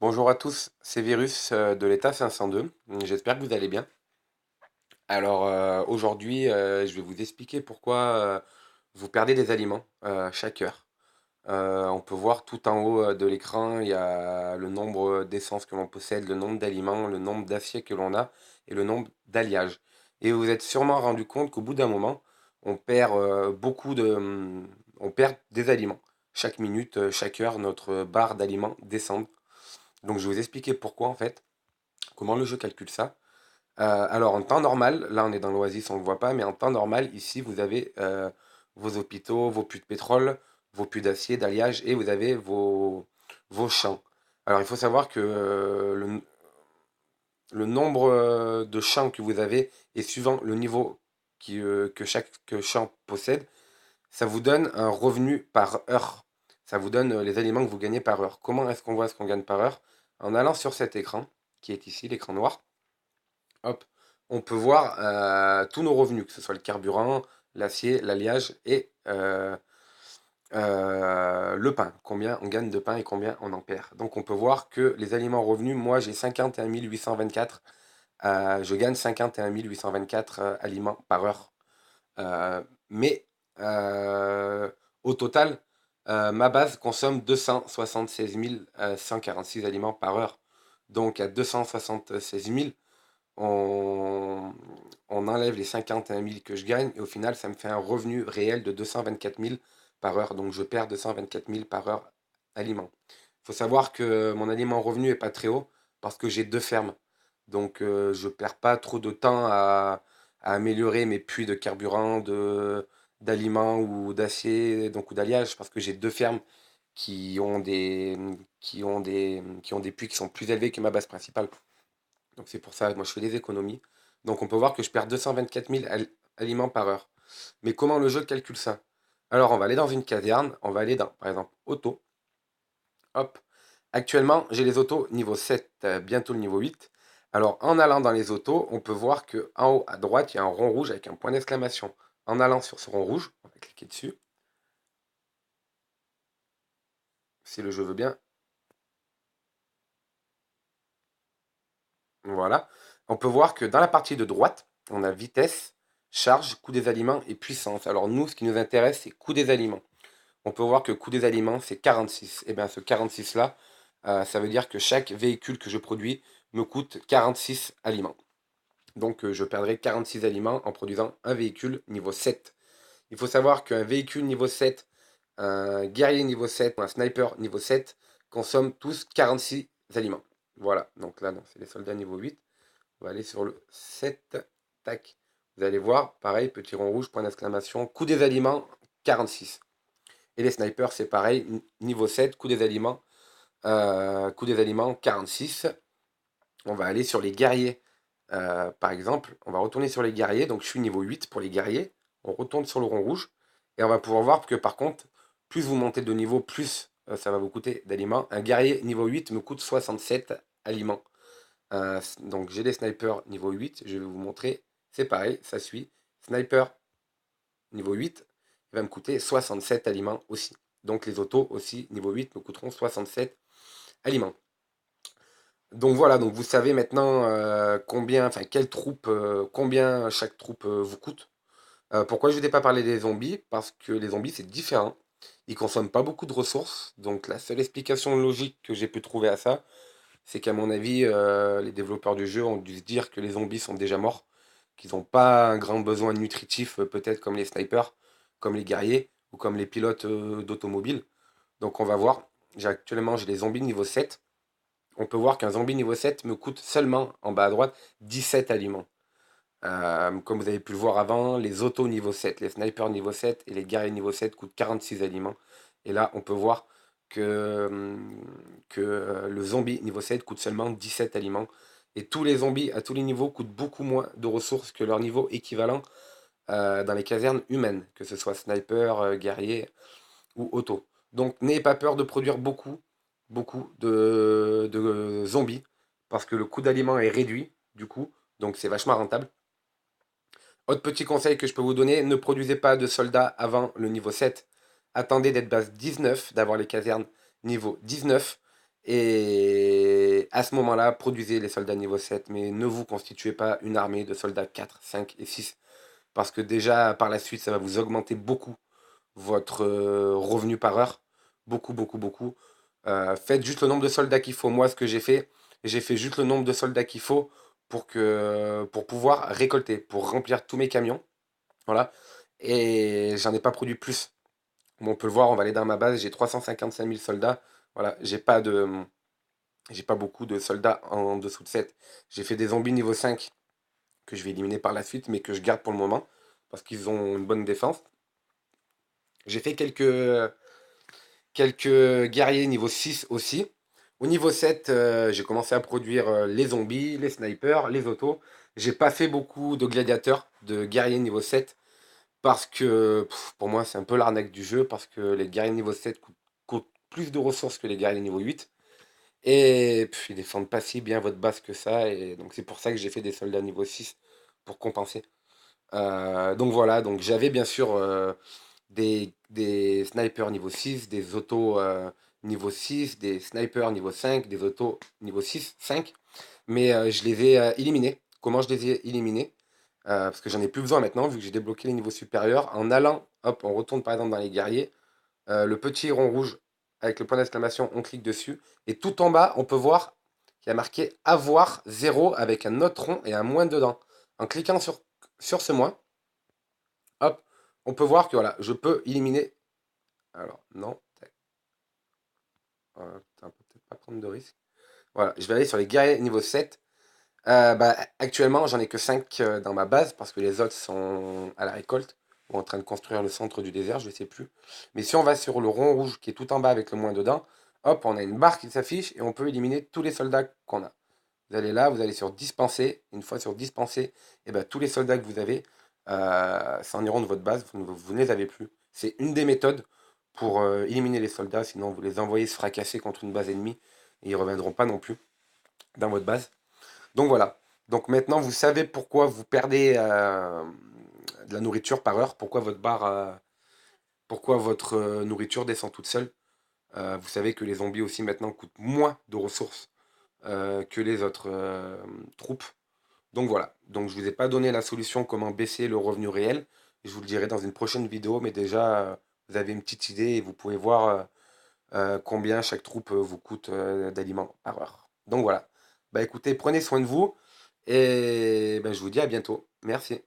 Bonjour à tous, c'est Virus de l'État 502. J'espère que vous allez bien. Alors aujourd'hui, je vais vous expliquer pourquoi vous perdez des aliments chaque heure. On peut voir tout en haut de l'écran, il y a le nombre d'essences que l'on possède, le nombre d'aliments, le nombre d'assiettes que l'on a et le nombre d'alliages. Et vous vous êtes sûrement rendu compte qu'au bout d'un moment, on perd on perd des aliments. Chaque minute, chaque heure, notre barre d'aliments descend. Donc je vais vous expliquer pourquoi en fait, comment le jeu calcule ça. Alors en temps normal, là on est dans l'Oasis, on ne le voit pas, mais en temps normal, ici vous avez vos hôpitaux, vos puits de pétrole, vos puits d'acier, d'alliage, et vous avez vos champs. Alors il faut savoir que le nombre de champs que vous avez, et suivant le niveau que chaque champ possède, ça vous donne un revenu par heure. Ça vous donne les aliments que vous gagnez par heure. Comment est-ce qu'on voit ce qu'on gagne par heure? En allant sur cet écran, qui est ici, l'écran noir, hop, on peut voir tous nos revenus, que ce soit le carburant, l'acier, l'alliage et le pain. Combien on gagne de pain et combien on en perd. Donc on peut voir que les aliments revenus, moi j'ai 51 824, je gagne 51 824 aliments par heure. Mais au total, ma base consomme 276 146 aliments par heure. Donc à 276 000, on, on enlève les 51 000 que je gagne et au final, ça me fait un revenu réel de 224 000 par heure. Donc je perds 224 000 par heure aliment. Il faut savoir que mon aliment revenu est pas très haut parce que j'ai deux fermes. Donc je perds pas trop de temps à améliorer mes puits de carburant, d'aliments ou d'acier, donc ou d'alliage, parce que j'ai deux fermes qui ont qui ont des puits qui sont plus élevés que ma base principale. Donc c'est pour ça, moi je fais des économies. Donc on peut voir que je perds 224 000 aliments par heure. Mais comment le jeu calcule ça? Alors on va aller dans une caserne, on va aller dans, par exemple, auto. Hop. Actuellement, j'ai les autos niveau 7, bientôt le niveau 8. Alors en allant dans les autos, on peut voir que en haut à droite, il y a un rond rouge avec un point d'exclamation. En allant sur ce rond rouge, on va cliquer dessus, si le jeu veut bien. Voilà. On peut voir que dans la partie de droite, on a vitesse, charge, coût des aliments et puissance. Alors nous, ce qui nous intéresse, c'est coût des aliments. On peut voir que coût des aliments, c'est 46. Et bien ce 46-là, ça veut dire que chaque véhicule que je produis me coûte 46 aliments. Donc je perdrai 46 aliments en produisant un véhicule niveau 7. Il faut savoir qu'un véhicule niveau 7, un guerrier niveau 7 ou un sniper niveau 7 consomment tous 46 aliments. Voilà, donc là, non, c'est les soldats niveau 8. On va aller sur le 7. Tac. Vous allez voir, pareil, petit rond rouge, point d'exclamation, coût des aliments, 46. Et les snipers, c'est pareil, niveau 7, coût des aliments, 46. On va aller sur les guerriers. Par exemple, on va retourner sur les guerriers, donc je suis niveau 8 pour les guerriers. On retourne sur le rond rouge, et on va pouvoir voir que par contre, plus vous montez de niveau, plus ça va vous coûter d'aliments. Un guerrier niveau 8 me coûte 67 aliments. Donc j'ai des snipers niveau 8, je vais vous montrer, c'est pareil, ça suit. Sniper niveau 8, il va me coûter 67 aliments aussi. Donc les autos aussi, niveau 8, me coûteront 67 aliments. Donc voilà, donc vous savez maintenant combien, enfin quelle troupe, combien chaque troupe vous coûte. Pourquoi je ne vous ai pas parlé des zombies? Parce que les zombies c'est différent. Ils consomment pas beaucoup de ressources. Donc la seule explication logique que j'ai pu trouver à ça, c'est qu'à mon avis, les développeurs du jeu ont dû se dire que les zombies sont déjà morts, qu'ils n'ont pas un grand besoin nutritif, peut-être comme les snipers, comme les guerriers ou comme les pilotes d'automobile. Donc on va voir. Actuellement, j'ai des zombies niveau 7. On peut voir qu'un zombie niveau 7 me coûte seulement, en bas à droite, 17 aliments. Comme vous avez pu le voir avant, les autos niveau 7, les snipers niveau 7 et les guerriers niveau 7 coûtent 46 aliments. Et là, on peut voir que le zombie niveau 7 coûte seulement 17 aliments. Et tous les zombies à tous les niveaux coûtent beaucoup moins de ressources que leur niveau équivalent dans les casernes humaines, que ce soit sniper, guerrier ou auto. Donc n'ayez pas peur de produire beaucoup de zombies, parce que le coût d'aliment est réduit, du coup, donc c'est vachement rentable. Autre petit conseil que je peux vous donner, ne produisez pas de soldats avant le niveau 7. Attendez d'être base 19, d'avoir les casernes niveau 19, Et à ce moment-là, produisez les soldats niveau 7, mais ne vous constituez pas une armée de soldats 4, 5 et 6. Parce que déjà, par la suite, ça va vous augmenter beaucoup votre revenu par heure. Beaucoup, beaucoup, beaucoup. Faites juste le nombre de soldats qu'il faut. Moi, ce que j'ai fait juste le nombre de soldats qu'il faut pour pouvoir récolter, pour remplir tous mes camions. Voilà. Et j'en ai pas produit plus. Bon, on peut le voir, on va aller dans ma base, j'ai 355 000 soldats. Voilà, j'ai pas beaucoup de soldats en dessous de 7. J'ai fait des zombies niveau 5 que je vais éliminer par la suite, mais que je garde pour le moment, parce qu'ils ont une bonne défense. J'ai fait quelques guerriers niveau 6 aussi. Au niveau 7, j'ai commencé à produire les zombies, les snipers, les autos. J'ai pas fait beaucoup de gladiateurs, de guerriers niveau 7, parce que pour moi c'est un peu l'arnaque du jeu, parce que les guerriers niveau 7 coûtent plus de ressources que les guerriers niveau 8. Et ils défendent pas si bien votre base que ça, et donc c'est pour ça que j'ai fait des soldats niveau 6 pour compenser. Donc voilà, donc j'avais bien sûr des snipers niveau 6, des autos niveau 6, des snipers niveau 5, des autos niveau 6, 5, mais je les ai éliminés. Comment je les ai éliminés? Parce que j'en ai plus besoin maintenant, vu que j'ai débloqué les niveaux supérieurs. En allant, hop, on retourne par exemple dans les guerriers, le petit rond rouge avec le point d'exclamation, on clique dessus, et tout en bas, on peut voir qu'il y a marqué avoir 0 avec un autre rond et un moins dedans. En cliquant sur ce moins, hop, on peut voir que voilà, je peux éliminer. Alors, non, on peut peut-être pas prendre de risque. Voilà, je vais aller sur les guerriers niveau 7. Actuellement, j'en ai que 5 dans ma base parce que les autres sont à la récolte ou en train de construire le centre du désert, je ne sais plus. Mais si on va sur le rond rouge qui est tout en bas avec le moins dedans, hop, on a une barre qui s'affiche et on peut éliminer tous les soldats qu'on a. Vous allez là, vous allez sur dispenser. Une fois sur dispenser, et ben, tous les soldats que vous avez s'en iront de votre base, vous ne les avez plus. C'est une des méthodes pour éliminer les soldats, sinon vous les envoyez se fracasser contre une base ennemie et ils ne reviendront pas non plus dans votre base. Donc voilà. Donc maintenant, vous savez pourquoi vous perdez de la nourriture par heure, pourquoi votre barre, pourquoi votre nourriture descend toute seule. Vous savez que les zombies aussi maintenant coûtent moins de ressources que les autres troupes. Donc voilà. Donc je vous ai pas donné la solution comment baisser le revenu réel. Je vous le dirai dans une prochaine vidéo, mais déjà vous avez une petite idée et vous pouvez voir combien chaque troupe vous coûte d'aliments par heure. Donc voilà. Bah écoutez, prenez soin de vous et bah, je vous dis à bientôt. Merci.